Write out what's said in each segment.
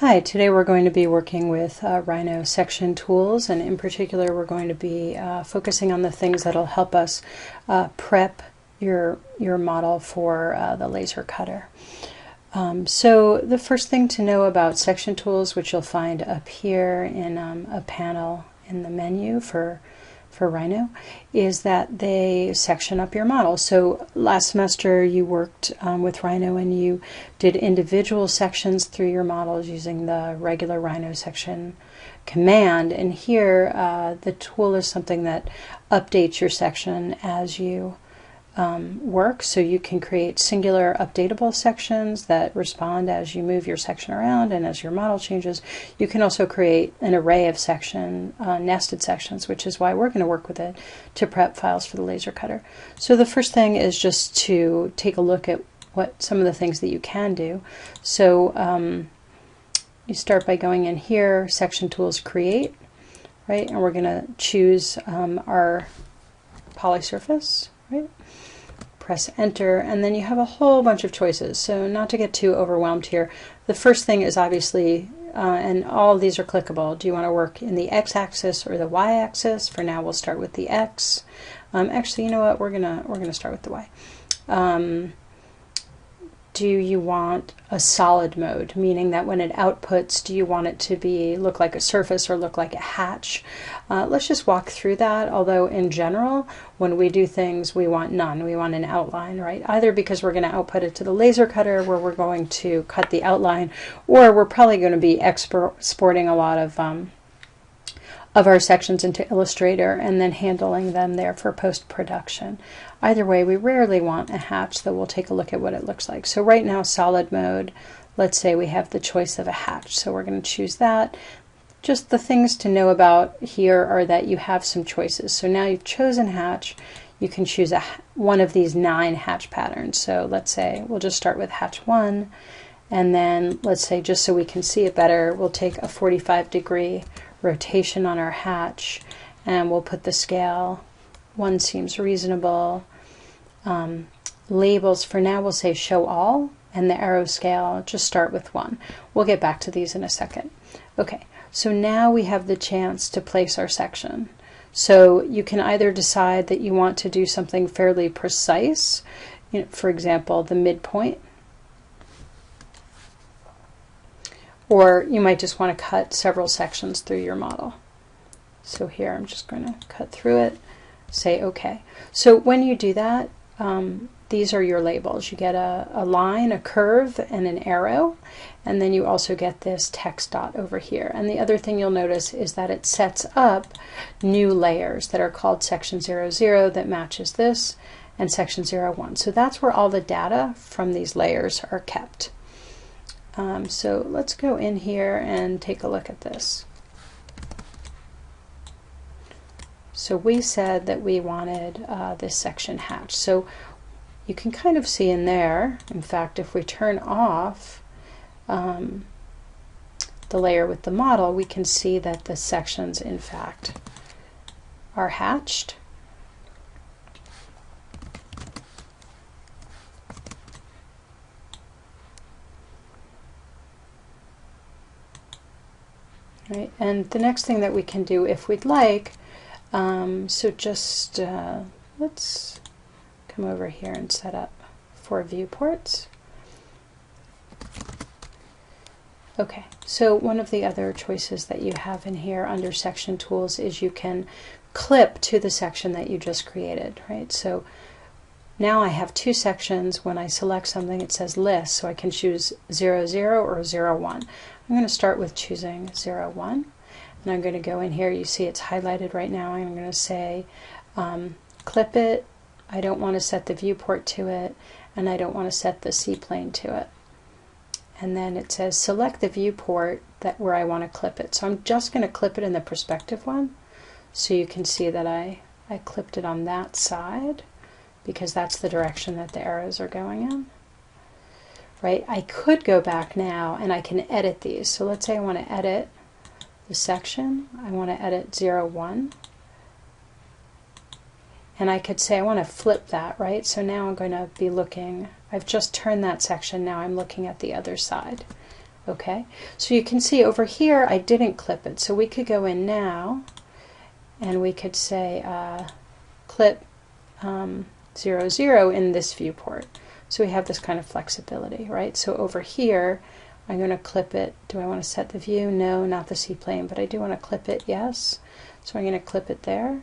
Hi, today we're going to be working with Rhino Section Tools, and in particular we're going to be focusing on the things that will help us prep your model for the laser cutter. So the first thing to know about section tools, which you'll find up here in a panel in the menu for Rhino, is that they section up your model. So last semester you worked with Rhino and you did individual sections through your models using the regular Rhino section command, and here the tool is something that updates your section as you work, so you can create singular updatable sections that respond as you move your section around and as your model changes. You can also create an array of nested sections, which is why we're going to work with it to prep files for the laser cutter. So the first thing is just to take a look at what some of the things that you can do. So you start by going in here, Section Tools, Create, right? And we're going to choose our polysurface, right? Press enter, and then you have a whole bunch of choices. So not to get too overwhelmed here, the first thing is obviously, and all of these are clickable, do you want to work in the x-axis or the y-axis? For now we'll start with the x. Actually, you know what, we're gonna start with the y. Do you want a solid mode, meaning that when it outputs, do you want it to look like a surface or look like a hatch? Let's just walk through that, although in general, when we do things, we want none. We want an outline, right? Either because we're going to output it to the laser cutter where we're going to cut the outline, or we're probably going to be exporting a lot of our sections into Illustrator and then handling them there for post-production. Either way, we rarely want a hatch, though we'll take a look at what it looks like. So right now, solid mode, let's say we have the choice of a hatch, so we're going to choose that. Just the things to know about here are that you have some choices. So now you've chosen hatch, you can choose one of these 9 hatch patterns. So let's say we'll just start with hatch 1, and then let's say, just so we can see it better, we'll take a 45-degree rotation on our hatch, and we'll put the scale. 1 seems reasonable. Labels, for now we'll say show all, and the arrow scale, just start with 1. We'll get back to these in a second. Okay, so now we have the chance to place our section. So you can either decide that you want to do something fairly precise, for example, the midpoint, or you might just want to cut several sections through your model. So here I'm just going to cut through it, say OK. So when you do that, these are your labels. You get a line, a curve, and an arrow, and then you also get this text dot over here. And the other thing you'll notice is that it sets up new layers that are called section 00 that matches this, and section 01. So that's where all the data from these layers are kept. So let's go in here and take a look at this. So we said that we wanted this section hatch. So you can kind of see in there, in fact, if we turn off the layer with the model, we can see that the sections, in fact, are hatched. Right, and the next thing that we can do if we'd like, so just let's come over here and set up 4 viewports. Okay, so one of the other choices that you have in here under section tools is you can clip to the section that you just created, right? So now I have 2 sections. When I select something, it says list, so I can choose 00 or 01. I'm going to start with choosing 01, and I'm going to go in here. You see it's highlighted right now. I'm going to say clip it. I don't want to set the viewport to it, and I don't want to set the C-plane to it. And then it says select the viewport where I want to clip it. So I'm just going to clip it in the perspective one, so you can see that I clipped it on that side, because that's the direction that the arrows are going in. Right? I could go back now and I can edit these. So let's say I want to edit the section. I want to edit 01. And I could say I want to flip that, right? So now I'm going to be looking, I've just turned that section, now I'm looking at the other side. Okay, so you can see over here I didn't clip it, so we could go in now and we could say clip 0, 0 in this viewport. So we have this kind of flexibility, right? So over here I'm going to clip it. Do I want to set the view? No, not the C-plane, but I do want to clip it, yes. So I'm going to clip it there.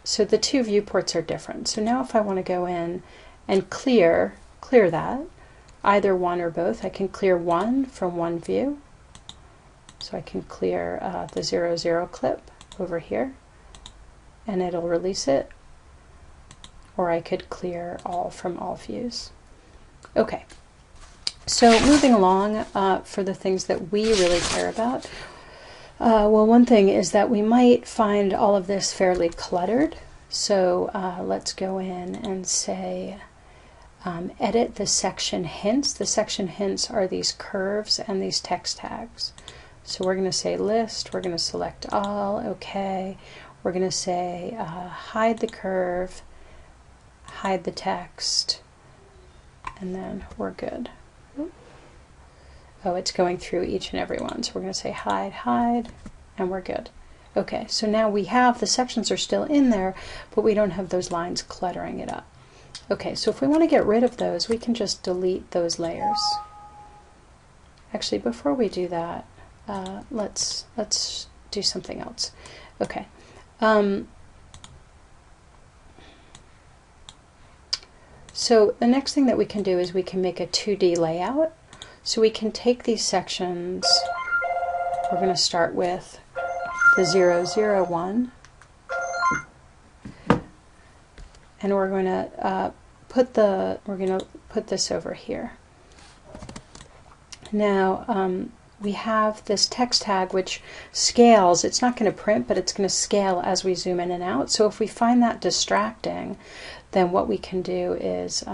So the two viewports are different. So now if I want to go in and clear that, either one or both, I can clear one from one view. So I can clear the 0, 0 clip over here and it'll release it. Or I could clear all from all views. Okay, so moving along for the things that we really care about. Well, one thing is that we might find all of this fairly cluttered. So let's go in and say edit the section hints. The section hints are these curves and these text tags. So we're going to say list, we're going to select all, okay. We're going to say hide the curve, hide the text, and then we're good. Oh, it's going through each and every one. So we're going to say hide, hide, and we're good. Okay, so now we have, the sections are still in there, but we don't have those lines cluttering it up. Okay, so if we want to get rid of those, we can just delete those layers. Actually, before we do that, let's do something else. Okay. So the next thing that we can do is we can make a 2D layout. So we can take these sections, we're going to start with the 0, 0, 1, and we're going to put this over here. Now we have this text tag which scales. It's not going to print, but it's going to scale as we zoom in and out. So if we find that distracting, then what we can do is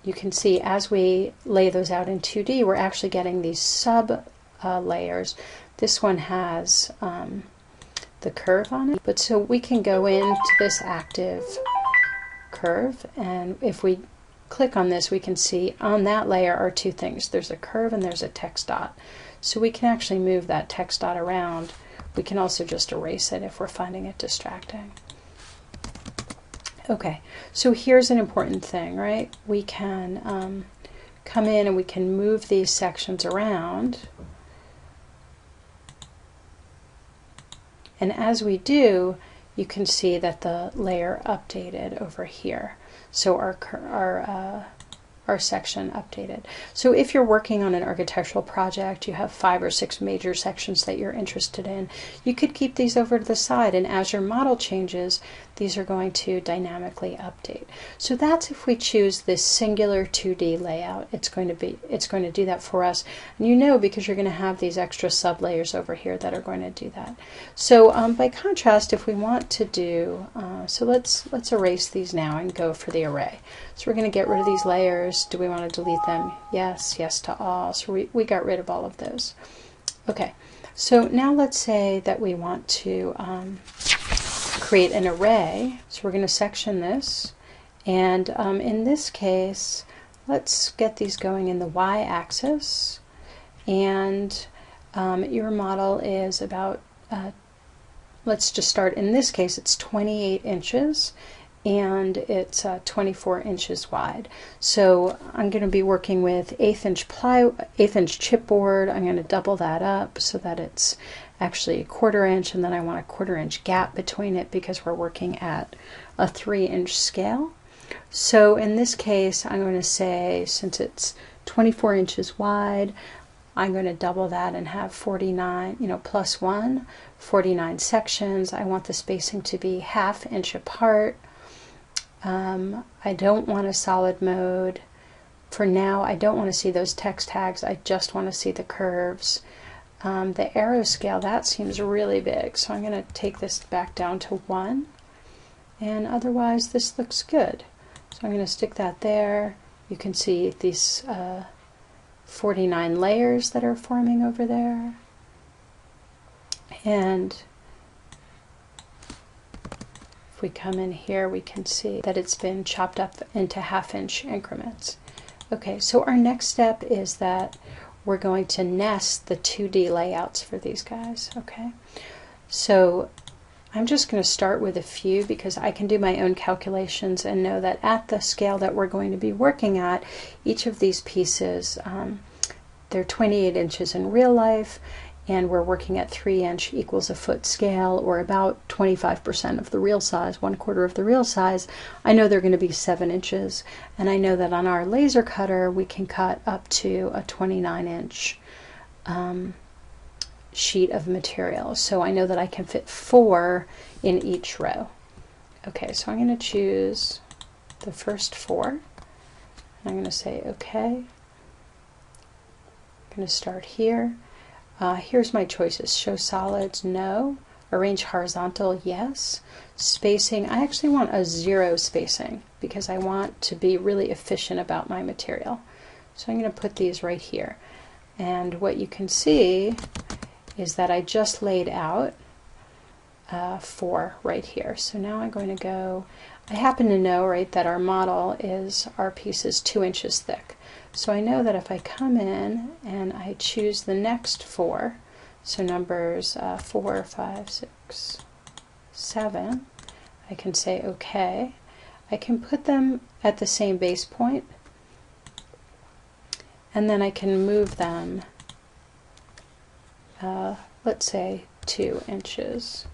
you can see as we lay those out in 2D, we're actually getting these sub layers. This one has the curve on it, but so we can go into this active curve, and if we click on this, we can see on that layer are two things. There's a curve and there's a text dot. So we can actually move that text dot around. We can also just erase it if we're finding it distracting. Okay, so here's an important thing, right? We can come in and we can move these sections around. And as we do, you can see that the layer updated over here. So our section updated. So if you're working on an architectural project, you have 5 or 6 major sections that you're interested in, you could keep these over to the side, and as your model changes, these are going to dynamically update. So that's if we choose this singular 2D layout. It's going to do that for us. And you know, because you're going to have these extra sub layers over here that are going to do that. So by contrast, if we want to do, so let's erase these now and go for the array. So we're going to get rid of these layers. Do we want to delete them? Yes, yes to all. So we got rid of all of those. Okay, so now let's say that we want to create an array. So we're going to section this, and in this case, let's get these going in the y-axis, and your model is about, let's just start, in this case it's 28 inches, and it's 24 inches wide. So I'm going to be working with 1/8 inch chipboard. I'm going to double that up so that it's actually 1/4 inch, and then I want a 1/4 inch gap between it because we're working at a 3-inch scale. So in this case, I'm going to say, since it's 24 inches wide, I'm going to double that and have 49, plus 1, 49 sections. I want the spacing to be 1/2 inch apart. I don't want a solid mode. For now, I don't want to see those text tags. I just want to see the curves. The arrow scale, that seems really big. So I'm going to take this back down to 1. And otherwise, this looks good. So I'm going to stick that there. You can see these 49 layers that are forming over there. And if we come in here, we can see that it's been chopped up into 1/2 inch increments. Okay, so our next step is that we're going to nest the 2D layouts for these guys, okay? So I'm just going to start with a few because I can do my own calculations and know that at the scale that we're going to be working at, each of these pieces, they're 28 inches in real life, and we're working at 3" equals a foot scale, or about 25% of the real size, 1/4 of the real size. I know they're going to be 7 inches, and I know that on our laser cutter we can cut up to a 29" sheet of material. So I know that I can fit 4 in each row. Okay, so I'm going to choose the first 4, and I'm going to say okay. I'm going to start here. Here's my choices: show solids, no; arrange horizontal, yes; spacing, I actually want a 0 spacing because I want to be really efficient about my material. So I'm going to put these right here, and what you can see is that I just laid out 4 right here. So now I'm going to go, I happen to know, right, that our model is, our piece is 2 inches thick. So I know that if I come in and I choose the next 4, so numbers 4, 5, 6, 7, I can say okay. I can put them at the same base point, and then I can move them, let's say 2 inches.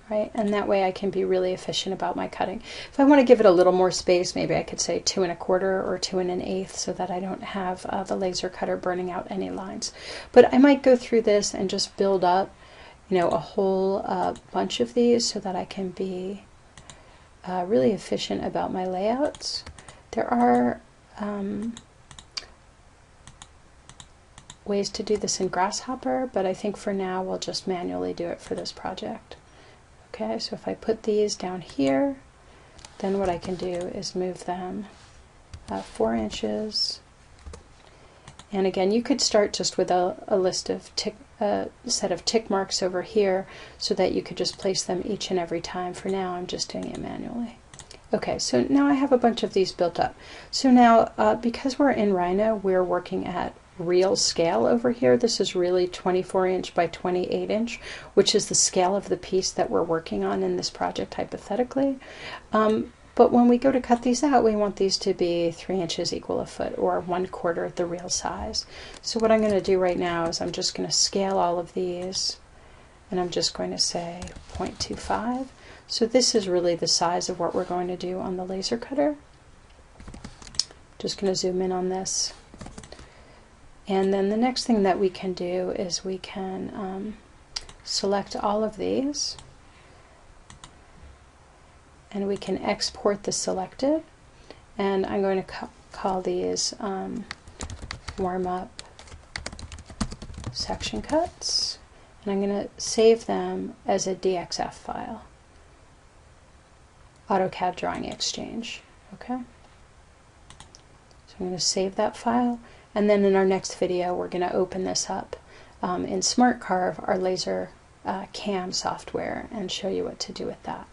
Right? And that way I can be really efficient about my cutting. If I want to give it a little more space, maybe I could say 2 1/4 or 2 1/8 so that I don't have the laser cutter burning out any lines. But I might go through this and just build up, you know, a whole bunch of these so that I can be really efficient about my layouts. There are ways to do this in Grasshopper, but I think for now we'll just manually do it for this project. Okay, so if I put these down here, then what I can do is move them 4 inches. And again, you could start just with a list of set of tick marks over here so that you could just place them each and every time. For now, I'm just doing it manually. Okay, so now I have a bunch of these built up. So now, because we're in Rhino, we're working at real scale over here. This is really 24" by 28", which is the scale of the piece that we're working on in this project hypothetically. But when we go to cut these out, we want these to be 3 inches equal a foot, or 1/4 the real size. So what I'm going to do right now is I'm just going to scale all of these, and I'm just going to say 0.25. So this is really the size of what we're going to do on the laser cutter. Just going to zoom in on this. And then the next thing that we can do is we can select all of these, and we can export the selected, and I'm going to call these warm-up section cuts, and I'm going to save them as a DXF file, AutoCAD Drawing Exchange. Okay, so I'm going to save that file. And then in our next video, we're going to open this up in SmartCarve, our laser cam software, and show you what to do with that.